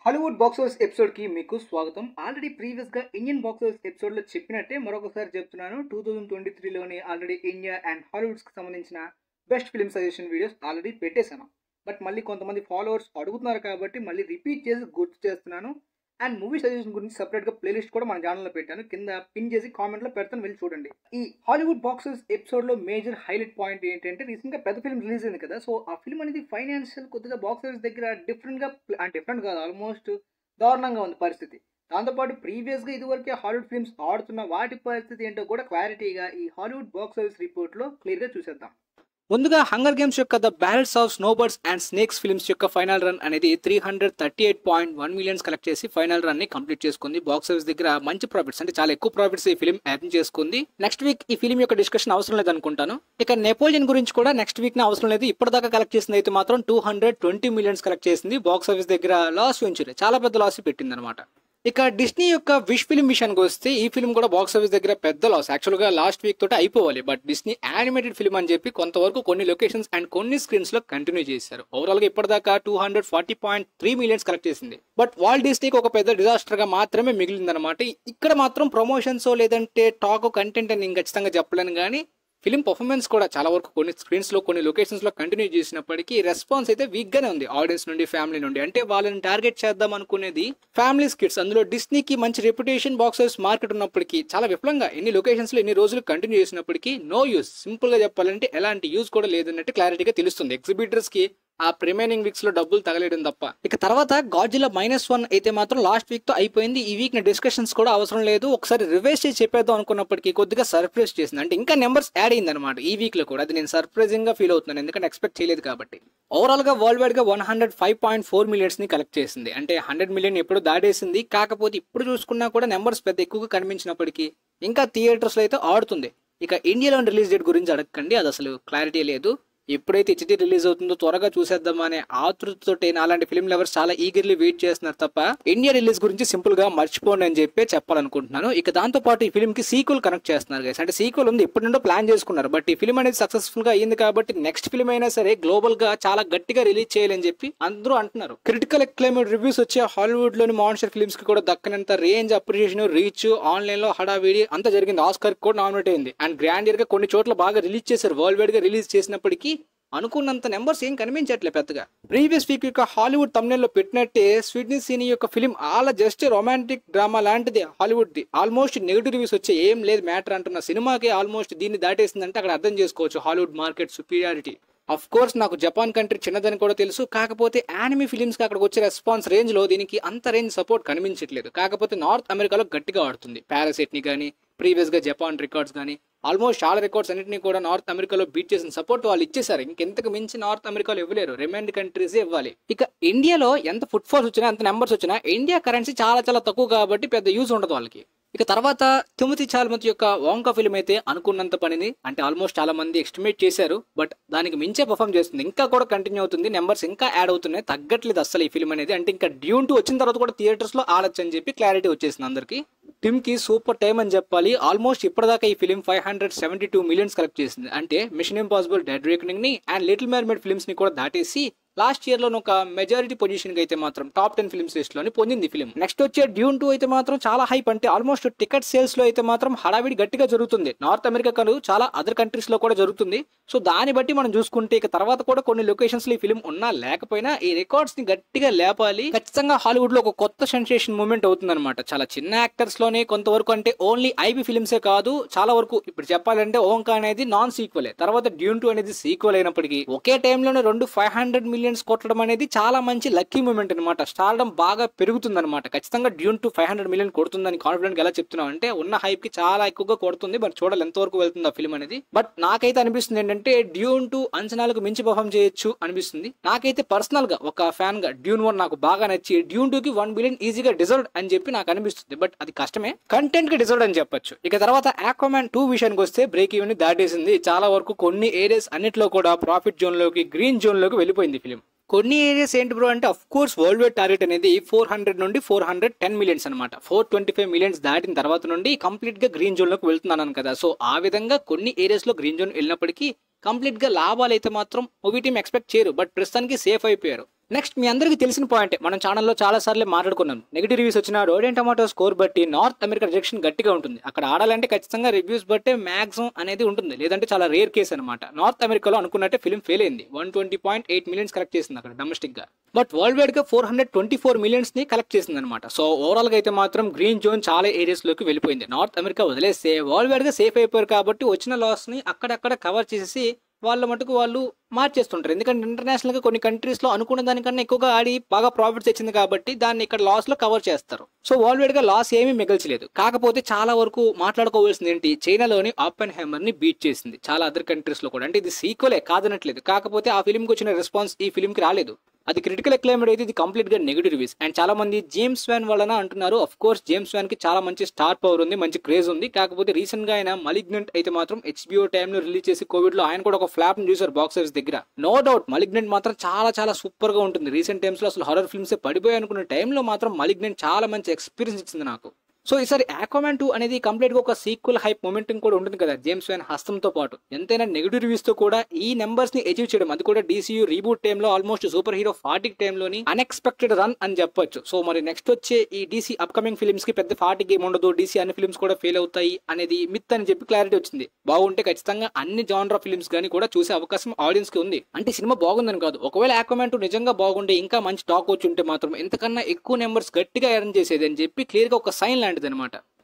Hollywood box office ఎపిసోడ్కి మీకు స్వాగతం. Already ప్రీవియస్గా ఇండియన్ బాక్స్ ఆఫీస్ ఎపిసోడ్లో చెప్పినట్టే మరొకసారి చెప్తున్నాను. 2023లోని ఆల్రెడీ ఇండియా అండ్ హాలీవుడ్స్కి సంబంధించిన best film suggestion videos already పెట్టేశాను. బట్ మళ్ళీ కొంతమంది ఫాలోవర్స్ అడుగుతున్నారు కాబట్టి మళ్ళీ రిపీట్ చేసి గుర్తు చేస్తున్నాను. అండ్ మూవీ సజెషన్ గురించి సపరేట్గా ప్లేలిస్ట్ కూడా మన ఛానల్లో పెట్టాను. కింద పిన్ చేసి కామెంట్లో పెడతాను, వెళ్ళి చూడండి. ఈ హాలీవుడ్ బాక్స్ ఆఫీస్ ఎపిసోడ్లో మేజర్ హైలైట్ పాయింట్ ఏంటంటే రీసెంట్గా పెద్ద ఫిల్మ్ రిలీజ్ అయింది కదా. సో ఆ ఫిల్మ్ అనేది ఫైనాన్షియల్ కొద్దిగా బాక్స్ ఆఫీస్ దగ్గర డిఫరెంట్ కాదు, ఆల్మోస్ట్ దారుణంగా ఉంది పరిస్థితి. దాంతోపాటు ప్రీవియస్గా ఇదివరకే హాలీవుడ్ ఫిల్మ్స్ ఆడుతున్న వాటి పరిస్థితి ఏంటో కూడా క్లారిటీగా ఈ హాలీవుడ్ బాక్స్ ఆఫీస్ రిపోర్ట్లో క్లియర్గా చూసేద్దాం. ముందుగా హంగర్ గేమ్స్ యొక్క the battles of snowbirds and snakes films యొక్క ఫైనల్ రన్ అనేది 338.1 మిలియన్స్ కలెక్ట్ చేసి ఫైనల్ రన్ ని కంప్లీట్ చేసుకుంది. బాక్స్ ఆఫీస్ దగ్గర మంచి ప్రాఫిట్స్, అంటే చాలా ఎక్కువ ప్రాఫిట్స్ ఈ ఫిల్మ్ ఎర్న్ చేసుకుంది. నెక్స్ట్ వీక్ ఈ ఫిల్మ్ యొక్క డిస్కషన్ అవసరం లేదు అనుకుంటాను. ఇక నెపోలియన్ గురించి కూడా నెక్స్ట్ వీక్ అవసరం లేదు. ఇప్పటిదాకా కలెక్ట్ చేసింది అయితే మాత్రం 220 మిలియన్స్ కలెక్ట్ చేసింది. బాక్స్ ఆఫీస్ దగ్గర లాస్ వెంచర్, చాలా పెద్ద లాస్ పెట్టింది అనమాట. ఇక డిస్నీ యొక్క విష్ ఫిల్మ్ విషయానికి వస్తే ఈ ఫిల్మ్ కూడా బాక్స్ ఆఫీస్ దగ్గర పెద్ద లాస్. యాక్చువల్గా లాస్ట్ వీక్ తోటి అయిపోవాలి, బట్ డిస్నీ యానిమేటెడ్ ఫిల్మ్ అని చెప్పి కొంతవరకు కొన్ని లొకేషన్స్ అండ్ కొన్ని స్క్రీన్స్ లో కంటిన్యూ చేశారు. ఓవరాల్ గా ఇప్పటిదాకా 240.3 మిలియన్స్ కలెక్ట్ చేసింది. బట్ వాల్ట్ డిస్నీకి ఒక పెద్ద డిజాస్టర్ గా మాత్రమే మిగిలిందనమాట. ఇక్కడ మాత్రం ప్రమోషన్స్ లేదంటే టాక్ కంటెంట్ అని నేను ఖచ్చితంగా చెప్పలేను, కానీ ఫిలిం పర్ఫార్మెన్స్ కూడా చాలా వరకు కొన్ని స్క్రీన్స్ లో కొన్ని లొకేషన్స్ లో కంటిన్యూ చేసినప్పటికీ రెస్పాన్స్ అయితే వీక్ గానే ఉంది ఆడియన్స్ నుండి, ఫ్యామిలీ నుండి. అంటే వాళ్ళని టార్గెట్ చేద్దాం అనుకునేది ఫ్యామిలీ కిడ్స్. అందులో డిస్నీకి మంచి రెప్యుటేషన్ బాక్స్ ఆఫీస్ మార్కెట్ ఉన్నప్పటికీ చాలా విఫలంగా ఎన్ని లొకేషన్స్ లో ఎన్ని రోజులు కంటిన్యూ చేసినప్పటికీ నో యూస్. సింపుల్ గా చెప్పాలంటే ఎలాంటి యూజ్ కూడా లేదన్నట్టు క్లారిటీగా తెలుస్తుంది. ఎగ్జిబిటర్స్ కి ఆ రిమైనింగ్ వీక్స్ లో డబ్బులు తగలేయడం తప్ప. ఇక తర్వాత గాడ్జిల్లా -1 అయితే మాత్రం లాస్ట్ వీక్ తో అయిపోయింది. ఈ వీక్ డిస్కషన్స్ కూడా అవసరం లేదు. ఒకసారి రివైజ్ చేసి చెప్పేద్దాం అనుకున్నప్పటికీ కొద్దిగా సర్ప్రైజ్ చేసింది. అంటే ఇంకా నెంబర్స్ యాడ్ అయింది అనమాట ఈ వీక్ లో కూడా. అది నేను సర్ప్రైజింగ్ గా ఫీల్ అవుతున్నాను, ఎందుకంటే ఎక్స్పెక్ట్ చేయలేదు కాబట్టి. ఓవరాల్ గా వరల్డ్ వైడ్ గా 105.4 మిలియన్స్ ని కలెక్ట్ చేసింది. అంటే 100 మిలియన్ ఎప్పుడు దాటేసింది. కాకపోతే ఇప్పుడు చూసుకున్నా కూడా నెంబర్స్ పెద్ద ఎక్కువగా కనిపించినప్పటికీ ఇంకా థియేటర్స్ లో అయితే ఆడుతుంది. ఇక ఇండియాలో రిలీజ్ డేట్ గురించి అడగకండి, అది అసలు క్లారిటీ లేదు. ఎప్పుడైతే హెచ్డి రిలీజ్ అవుతుందో త్వరగా చూసేద్దాం అనే ఆతృతతో అలాంటి ఫిల్మ్ లవర్స్ చాలా ఈగర్లీ వెయిట్ చేస్తున్నారు తప్ప ఇండియా రిలీజ్ గురించి సింపుల్ గా మర్చిపోండి అని చెప్పి చెప్పాలనుకుంటున్నాను. ఇక దాంతో పాటు ఈ ఫిల్మ్ కి సీక్వెల్ కనెక్ట్ చేస్తున్నారు గైస్. అంటే సీక్వెల్ ఉంది, ఇప్పటి నుండో ప్లాన్ చేసుకున్నారు. బట్ ఈ ఫిల్మ్ అనేది సక్సెస్ఫుల్ గా అయింది కాబట్టి నెక్స్ట్ ఫిల్మ్ అయినా సరే గ్లోబల్ గా చాలా గట్టిగా రిలీజ్ చేయాలని చెప్పి అందరూ అంటున్నారు. క్రిటికల్ అక్లైమ్డ్ రివ్యూస్ వచ్చే హాలీవుడ్ లోని మాన్స్టర్ ఫిల్మ్స్ కి కూడా దక్కనంత రేంజ్, అప్రిషియేషన్, రీచ్, ఆన్లైన్ లో హడావిడి అంతా జరిగింది. ఆస్కార్ కూడా నామినేట్ అయింది. అండ్ గ్రాండియర్ గా కొన్ని చోట్ల బాగా రిలీజ్ చేశారు. వరల్డ్ వైడ్ గా రిలీజ్ చేసినప్పటికీ అనుకున్నంత నెంబర్స్ ఏం కనిపించట్లే పెద్దగా. ప్రీవియస్ వీక్ యొక్క హాలీవుడ్ తమ్నెల్ లో పెట్టినట్టే స్వీడ్నీ సీని యొక్క film all just romantic drama లాంటిది హాలీవుడ్ ది. ఆల్మోస్ట్ నెగిటివ్ రివ్యూస్ వచ్చే ఏం లేదు మ్యాటర్ అంటున్న సినిమాకి ఆల్మోస్ట్ దీన్ని దాటేసిందంటే అక్కడ అర్థం చేసుకోవచ్చు Hollywood market superiority. Of course నాకు జపాన్ కంట్రీ చిన్నదని కూడా తెలుసు. కాకపోతే యానిమీ ఫిలిమ్స్ కి అక్కడికి వచ్చే రెస్పాన్స్ రేంజ్ లో దీనికి అంత రేంజ్ సపోర్ట్ కనిపించట్లేదు. కాకపోతే నార్త్ అమెరికాలో గట్టిగా ఆడుతుంది. పారాసైట్ ని కానీ ప్రీవియస్ గా జపాన్ రికార్డ్స్ కానీ ఆల్మోస్ట్ చాలా రికార్డ్స్ అన్నింటినీ కూడా నార్త్ అమెరికాలో బీట్ చేసిన సపోర్ట్ వాళ్ళు ఇచ్చేసారు. ఇంకెంతకు మించి నార్త్ అమెరికాలో ఇవ్వలేరు, రిమైండ్ కంట్రీసే ఇవ్వాలి. ఇక ఇండియాలో ఎంత ఫుట్ ఫాల్స్ వచ్చినా ఎంత నెంబర్స్ వచ్చినా ఇండియా కరెన్సీ చాలా చాలా తక్కువ కాబట్టి పెద్ద యూజ్ ఉండదు వాళ్ళకి. ఇక తర్వాత తిమోథీ చాలమత్ యొక్క వాంకా ఫిల్మ్ అయితే అనుకున్నంత పనిని, అంటే ఆల్మోస్ట్ చాలా మంది ఎస్టిమేట్ చేశారు, బట్ దానికి మించే పర్ఫామ్ చేస్తుంది. ఇంకా కూడా కంటిన్యూ అవుతుంది, నెంబర్స్ ఇంకా యాడ్ అవుతున్నాయి, తగ్గట్లేదు అసలు ఈ ఫిల్మ్ అనేది. అంటే ఇంకా డ్యూన్ 2 వచ్చిన తర్వాత కూడా థియేటర్స్ లో ఆడొచ్చు అని చెప్పి క్లారిటీ వచ్చేసింది అందరికి. టిమ్ కి సూపర్ టైం అని చెప్పాలి. ఆల్మోస్ట్ ఇప్పటిదాకా ఈ ఫిల్మ్ 572 మిలియన్స్ కలెక్ట్ చేసింది. అంటే మిషన్ ఇంపాసిబుల్, డెడ్ రేకనింగ్ ని అండ్ లిటిల్ మెర్మైడ్ ఫిల్మ్స్ ని కూడా దాటేసి లాస్ట్ ఇయర్ లో ఒక మెజారిటీ పొజిషన్ కి అయితే మాత్రం టాప్ 10 ఫిల్మ్స్ లిస్ట్ లోని పొందింది ఫిల్మ్. నెక్స్ట్ వచ్చే డ్యూన్ 2 అయితే మాత్రం చాలా హైప్. అంటే ఆల్మోస్ట్ టికెట్ సేల్స్ లో అయితే మాత్రం హడావిడి గట్టిగా జరుగుతుంది. నార్త్ అమెరికా కాదు, చాలా అదర్ కంట్రీస్ లో కూడా జరుగుతుంది. సో దాన్ని బట్టి మనం చూసుకుంటే ఇక తర్వాత కూడా కొన్ని లొకేషన్స్ లో ఈ ఫిల్మ్ ఉన్నా లేకపోయినా ఈ రికార్డ్స్ ని గట్టిగా లేపాలి. ఖచ్చితంగా హాలీవుడ్ లో ఒక కొత్త సెన్సేషన్ మూమెంట్ అవుతుంది అనమాట. చాలా చిన్న యాక్టర్స్ లోనే కొంతవరకు, అంటే ఓన్లీ ఐబీ ఫిల్మ్సే కాదు, చాలా వరకు ఇప్పుడు చెప్పాలంటే ఓంకా అనేది నాన్ సీక్వెల్, తర్వాత డ్యూన్ 2 అనేది సీక్వెల్ అయినప్పటికీ ఒకే టైంలోనే 500 మిలియన్స్ కొట్టడం అనేది చాలా మంచి లక్కీ మూమెంట్ అనమాట. స్టార్డమ్ బాగా పెరుగుతుంది అనమాట. ఖచ్చితంగా డ్యూన్ 2 500 మిలియన్ కొడుతుందని కాన్ఫిడెంట్ గా ఎలా చెప్తున్నాం అంటే ఉన్న హైప్ కి చాలా ఎక్కువగా కొడుతుంది. బట్ చూడాలి ఎంతవరకు వెళ్తుంది ఆ ఫిల్మ్ అనేది. బట్ నాకైతే అనిపిస్తుంది ఏంటంటే డ్యూన్ 2 అంచనాలకు మించి పర్ఫామ్ చేయొచ్చు అనిపిస్తుంది. నాకైతే పర్సనల్ గా ఒక ఫ్యాన్ గా డ్యూన్ 1 నాకు బాగా నచ్చి డ్యూన్ 2 కి 1 బిలియన్ ఈజీగా డిజర్వ్డ్ అని చెప్పి నాకు అనిపిస్తుంది. బట్ అది కష్టమే, కంటెంట్ కి డిజర్వ్డ్ అని చెప్పొచ్చు. ఇక తర్వాత ఆక్వామ్యాన్ 2 విషయానికి వస్తే బ్రేక్ ఈవెన్ ని దాటేసింది. చాలా వరకు కొన్ని ఏరియాస్ అన్నిట్లో కూడా ప్రాఫిట్ జోన్ లోకి, గ్రీన్ జోన్ లోకి వెళ్ళిపోయింది ఫిల్మ్. కొన్ని ఏరియాస్ ఏంటి బ్రో అంటే of course world wide target అనేది 400 నుండి 410 మిలియన్స్ అనమాట. 425 మిలియన్స్ దాటిన తర్వాత నుండి కంప్లీట్ గా గ్రీన్ జోన్ లోకి వెళ్తున్నాను కదా. సో ఆ విధంగా కొన్ని ఏరియాస్ లో గ్రీన్ జోన్ వెళ్ళినప్పటికీ కంప్లీట్ గా లాభాలు అయితే మాత్రం మూవీ టీం ఎక్స్పెక్ట్ చేయరు. బట్ ప్రస్తుతానికి సేఫ్ అయిపోయారు. నెక్స్ట్ మీ అందరికీ తెలిసిన పాయింట్, మనం ఛానల్లో చాలా సార్లు మాట్లాడుకున్నాం. నెగిటివ్ రివ్యూస్ వచ్చిన రోడెన్ టమాటో స్కోర్ బట్టి నార్త్ అమెరికా రిజెక్షన్ గట్టిగా ఉంటుంది. అక్కడ ఆడాలంటే ఖచ్చితంగా రివ్యూస్ బట్టే మ్యాక్సిమం అనేది ఉంటుంది, లేదంటే చాలా రేర్ కేసు అనమాట. నార్త్ అమెరికాలో అనుకున్నట్టే ఫిల్మ్ ఫెయిల్ అయింది. 120.8 మిలియన్స్ కలెక్ట్ చేసింది అక్కడ డొమెస్టిక్ గా. బట్ వరల్డ్ వైడ్ గా 424 మిలియన్స్ ని కలెక్ట్ చేసింది అనమాట. సో ఓవరాల్ గా అయితే మాత్రం గ్రీన్ జోన్ చాలా ఏరియాస్ లోకి వెళ్ళిపోయింది. నార్త్ అమెరికా వదిలేస్తే వరల్డ్ వైడ్ గా సేఫ్ అయిపోయారు కాబట్టి వచ్చిన లాస్ ని అక్కడక్కడ కవర్ చేసేసి వాళ్ళ మటుకు వాళ్ళు మార్చేస్తుంటారు. ఎందుకంటే ఇంటర్నేషనల్ గా కొన్ని కంట్రీస్ లో అనుకున్న దానికన్నా ఎక్కువగా ఆడి బాగా ప్రాఫిట్స్ వచ్చింది కాబట్టి దాన్ని ఇక్కడ లాస్ లో కవర్ చేస్తారు. సో వరల్డ్ వైడ్ గా లాస్ ఏమీ మిగల్చలేదు. కాకపోతే చాలా వరకు మాట్లాడుకోవాల్సింది ఏంటి, చైనాలోని ఆపెన్హైమర్ ని బీట్ చేసింది చాలా అదర్ కంట్రీస్ లో కూడా. అంటే ఇది సీక్వెలే కాదనట్లేదు, కాకపోతే ఆ ఫిల్మ్ కి వచ్చిన రెస్పాన్స్ ఈ ఫిల్మ్ కి రాలేదు. అది క్రిటికల్ అక్లైమ్డ్ అయితే ఇది కంప్లీట్ గా నెగిటివ్ రివ్యూస్. అండ్ చాలా మంది జేమ్స్ వ్యాన్ వలన అంటున్నారు. ఆఫ్ కోర్స్ జేమ్స్ వ్యాన్ కి చాలా మంచి స్టార్ పవర్ ఉంది, మంచి క్రేజ్ ఉంది. కాకపోతే రీసెంట్ గా ఆయన మలిగ్నెంట్ అయితే మాత్రం HBO టైమ్ లో రిలీజ్ చేసి కోవిడ్ లో ఆయన కూడా ఒక ఫ్లాప్ ని చూసారు బాక్స్ ఆఫీస్ దగ్గర. నో డౌట్ మలిగ్నెంట్ మాత్రం చాలా చాలా సూపర్ గా ఉంటుంది. రీసెంట్ టైమ్స్ లో అసలు హారర్ ఫిల్మ్స్ పడిపోయి అనుకున్న టైంలో మాత్రం మలిగ్నెంట్ చాలా మంచి ఎక్స్పీరియన్స్ ఇచ్చింది నాకు. సో ఈసారి ఆక్వామ్యాన్ 2 అనేది కంప్లీట్ గా ఒక సీక్వెల్ హైప్ మొమెంటం కూడా ఉంటుంది కదా జేమ్స్ వ్యాన్ హస్తంతో పాటు. ఎంతైనా నెగిటివ్ రివ్యూస్ తో కూడా ఈ నెంబర్స్ ని అచీవ్ చేయడం, అది కూడా DCU రీబూట్ టైంలో ఆల్మోస్ట్ సూపర్ హీరో 40 టైంలోని అన్ఎక్స్పెక్టెడ్ రన్ అని చెప్పొచ్చు. సో మరి నెక్స్ట్ వచ్చే ఈ DC అప్కమింగ్ ఫిల్మ్స్ కి పెద్ద 40 గేమ్ ఉండదు, DC అన్ని ఫిల్మ్స్ కూడా ఫెయిల్ అవుతాయి అనేది మిత్ అని చెప్పి క్లారిటీ వచ్చింది. బాగుంటే ఖచ్చితంగా అన్ని జానరా ఫిల్మ్స్ గానీ కూడా చూసే అవకాశం ఆడియన్స్ కి ఉంది. అంటే సినిమా బాగుందని కాదు, ఒకవేళ ఆక్వామ్యాన్ 2 నిజంగా బాగుంటే ఇంకా మంచి టాక్ వచ్చి ఉంటే మాత్రం ఇంతకన్నా ఎక్కువ నెంబర్స్ గట్టిగా ఎర్న్ చేసేది అని చెప్పి క్లియర్ గా ఒక సైన్ లాంటిది అనమాట.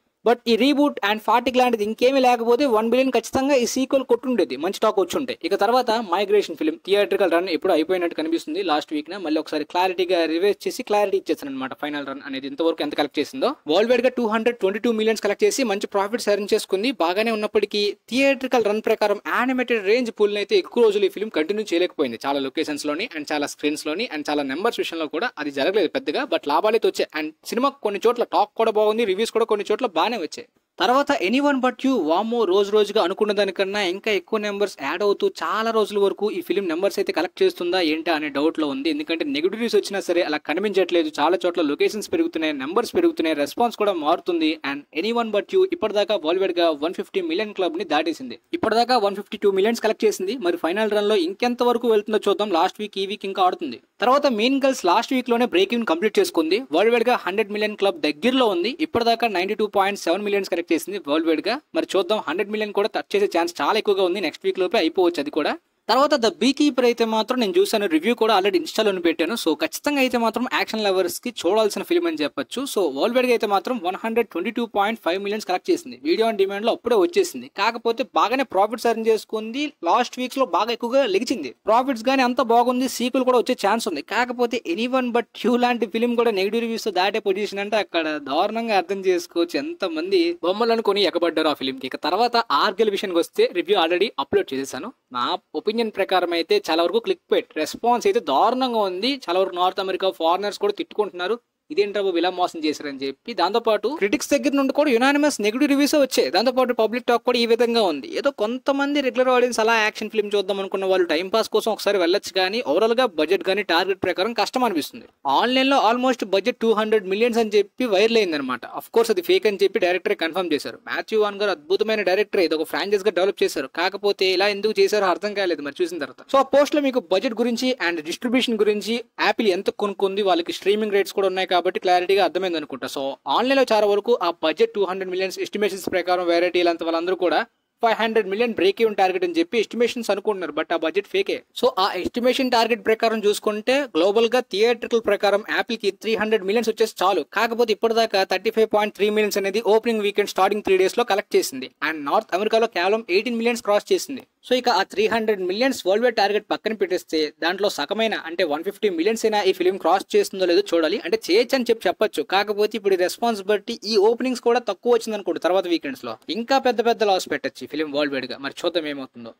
బట్ ఈ రీబూట్ అండ్ 40 లాంటిది ఇంకేమీ లేకపోతే 1 బిలియన్ ఖచ్చితంగా ఈ సీక్వెల్ కొట్టుండేది, మంచి టాక్ వచ్చి ఉంటాయి. ఇక తర్వాత మైగ్రేషన్ ఫిల్మ్ థియేట్రికల్ రన్ ఎప్పుడు అయిపోయినట్టు కనిపిస్తుంది. లాస్ట్ వీక్ న మళ్ళీ ఒకసారి క్లారిటీగా రివైజ్ చేసి క్లారిటీ ఇచ్చేసాను అనమాట. ఫైనల్ రన్ అనేది ఇంతవరకు ఎంత కలెక్ట్ చేసిందో వరల్డ్ వైడ్ గా 222 మిలియన్స్ కలెక్ట్ చేసి మంచి ప్రాఫిట్స్ ఎర్న్ చేసుకుంది. బాగానే ఉన్నప్పటికీ థియేట్రికల్ రన్ ప్రకారం యానిమేటెడ్ రేంజ్ పూల్ అయితే ఎక్కువ రోజులు ఈ ఫిల్మ్ కంటిన్యూ చేయలేకపోయింది. చాలా లొకేషన్స్ లోని అండ్ చాలా స్క్రీన్స్ లోని అండ్ చాలా నెంబర్స్ విషయంలో కూడా అది జరగలేదు పెద్దగా. బట్ లాభాలు అయితే వచ్చాయి అండ్ సినిమా కొన్ని చోట్ల టాక్ కూడా బాగుంది, రివ్యూస్ కూడా కొన్ని చోట్ల బాగానే వచ్చాయి. తర్వాత ఎనీవన్ బట్ యూ వామో రోజుగా అనుకున్న దానికన్నా ఇంకా ఎక్కువ నెంబర్స్ యాడ్ అవుతూ చాలా రోజుల వరకు ఈ ఫిల్మ్ నెంబర్స్ అయితే కలెక్ట్ చేస్తుందా ఏంటా అనే డౌట్ లో ఉంది. ఎందుకంటే నెగిటివ్ రివ్యూస్ వచ్చినా సరే అలా కనిపించట్లేదు. చాలా చోట్ల లొకేషన్స్ పెరుగుతున్నాయి, నెంబర్స్ పెరుగుతున్నాయి, రెస్పాన్స్ కూడా మారుతుంది. అండ్ ఎనీవన్ బట్ యూ ఇప్పటిదాకా వరల్డ్ వైడ్ గా 150 మిలియన్ క్లబ్ ని దాటేసింది. ఇప్పటిదాకా 152 మిలియన్స్ కలెక్ట్ చేసింది. మరి ఫైనల్ రన్ లో ఇంకెంత వరకు వెళ్తుందో చూద్దాం. లాస్ట్ వీక్ ఈ వీక్ ఇంకా ఆడుతుంది. తర్వాత మీన్ గర్ల్స్ లాస్ట్ వీక్ లోనే బ్రేక్ ఈవెన్ కంప్లీట్ చేసుకుంది. వరల్డ్ వైడ్ గా 100 మిలియన్ క్లబ్ దగ్గరలో ఉంది. ఇప్పటిదాకా 92.7 మిలియన్స్ కలెక్ట్ చేసింది వరల్డ్ వైడ్ గా. మరి చూద్దాం, 100 మిలియన్ కూడా టచ్ చేసే ఛాన్స్ చాలా ఎక్కువగా ఉంది. నెక్స్ట్ వీక్ లోపే అయిపోవచ్చు అది కూడా. తర్వాత ద బీ కీపర్ అయితే మాత్రం నేను చూసాను, రివ్యూ కూడా ఆల్రెడీ ఇన్స్టాలో పెట్టాను. సో ఖచ్చితంగా అయితే మాత్రం యాక్షన్ లవర్స్ కి చూడాల్సిన ఫిల్మ్ అని చెప్పొచ్చు. సో వరల్డ్ వైడ్ గా అయితే మాత్రం 122.5 మిలియన్స్ కలెక్ట్ చేసింది. వీడియో ఆన్ డిమాండ్ లో అప్పుడే వచ్చేసింది. కాకపోతే బాగానే ప్రాఫిట్స్ ఎర్న్ చేసుకుంది. లాస్ట్ వీక్స్ లో బాగా ఎక్కువగా లెగిచింది. ప్రాఫిట్స్ గానీ అంత బాగుంది, సీక్వెల్ కూడా వచ్చే ఛాన్స్ ఉంది. కాకపోతే ఎనీవన్ బట్ యూ లాంటి ఫిల్మ్ కూడా నెగిటివ్ రివ్యూస్ తో దాటే పొజిషన్ అంటే అక్కడ దారుణంగా అర్థం చేసుకోవచ్చు ఎంత మంది బొమ్మలు అనుకుని ఎగబడ్డారు ఆ ఫిల్మ్ కి. ఇక తర్వాత ఆర్గల్ విషయానికి వస్తే రివ్యూ ఆల్రెడీ అప్లోడ్ చేసేసాను. నా ఒపీనియన్ ప్రకారం అయితే చాలా వరకు క్లిక్ పెట్ రెస్పాన్స్ అయితే దారుణంగా ఉంది. చాలా వరకు నార్త్ అమెరికా ఫారినర్స్ కూడా తిట్టుకుంటున్నారు, ఇదేంటి బాబు ఇలా మోసం చేశారని చెప్పి. దాంతోపాటు క్రిటిక్స్ దగ్గర నుండి కూడా యునానిమస్ నెగిటివ్ రివ్యూస్ వచ్చాయి. దాంతోపాటు పబ్లిక్ టాక్ కూడా ఈ విధంగా ఉంది. ఏదో కొంతమంది రెగ్యులర్ ఆడియన్స్ అలా యాక్షన్ ఫిల్మ్ చూద్దాం అనుకున్న వాళ్ళు టైం పాస్ కోసం ఒకసారి వెళ్ళొచ్చు, కానీ ఓవరాల్ గా బడ్జెట్ కానీ టార్గెట్ ప్రకారం కష్టం అనిపిస్తుంది. ఆన్లైన్ లో ఆల్మోస్ట్ బడ్జెట్ 200 మిలియన్స్ అని చెప్పి వైరల్ అయింది అనమాట. అఫ్ కోర్స్ అది ఫేక్ అని చెప్పి డైరెక్టర్ కన్ఫర్మ్ చేశారు. మాథ్యూ వాన్ గారు అద్భుతమైన డైరెక్టర్, ఇది ఒక ఫ్రాంచైజ్ గా డెవలప్ చేశారు. కాకపోతే ఇలా ఎందుకు చేశారో అర్థం కాలేదు మరి చూసిన తర్వాత. సో ఆ పోస్ట్ లో మీకు బడ్జెట్ గురించి అండ్ డిస్ట్రిబ్యూషన్ గురించి, యాపిల్ ఎంత కొనుక్కుంది, వాళ్ళకి స్ట్రీమింగ్ రేట్స్ కూడా ఉన్నాయి కాబట్టి క్లారిటీగా అర్థమైంది అనుకుంటా. సో ఆన్లైన్ లో చాలా వరకు ఆ బడ్జెట్ 200 మిలియన్స్ ఎస్టిమేషన్స్ ప్రకారం వెరైటీ అంత వాళ్ళందరూ కూడా 500 మిలియన్ బ్రేక్ ఈవెన్ టార్గెట్ అని చెప్పి ఎస్టిమేషన్స్ అనుకుంటున్నారు. బట్ ఆ బడ్జెట్ ఫేకే. సో ఆ ఎస్టిమేషన్ టార్గెట్ ప్రకారం చూసుకుంటే గ్లోబల్ గా థియేట్రికల్ ప్రకారం యాపిల్ కి 300 మిలియన్స్ వచ్చేసి చాలు. కాకపోతే ఇప్పటిదాకా 35.3 మిలియన్స్ అనేది ఓపెనింగ్ వీకెండ్ స్టార్టింగ్ 3 days లో కలెక్ట్ చేసింది. అండ్ నార్త్ అమెరికాలో కేవలం 18 మిలియన్స్ క్రాస్ చేసింది. సో ఇక ఆ 300 మిలియన్స్ వరల్డ్ వైడ్ టార్గెట్ పక్కన పెట్టేస్తే దాంట్లో సగమైన అంటే 150 మిలియన్స్ అయినా ఈ ఫిల్మ్ క్రాస్ చేస్తుందో లేదో చూడాలి. అంటే చేయొచ్చు అని చెప్పొచ్చు. కాకపోతే ఇప్పుడు రెస్పాన్స్ బట్టి ఈ ఓపెనింగ్స్ కూడా తక్కువ వచ్చింది అనుకోండి, తర్వాత వీకెండ్స్ లో ఇంకా పెద్ద లాస్ పెట్టచ్చు ఫిల్మ్ వరల్డ్ వైడ్ గా. మరి చూద్దాం ఏమవుతుందో.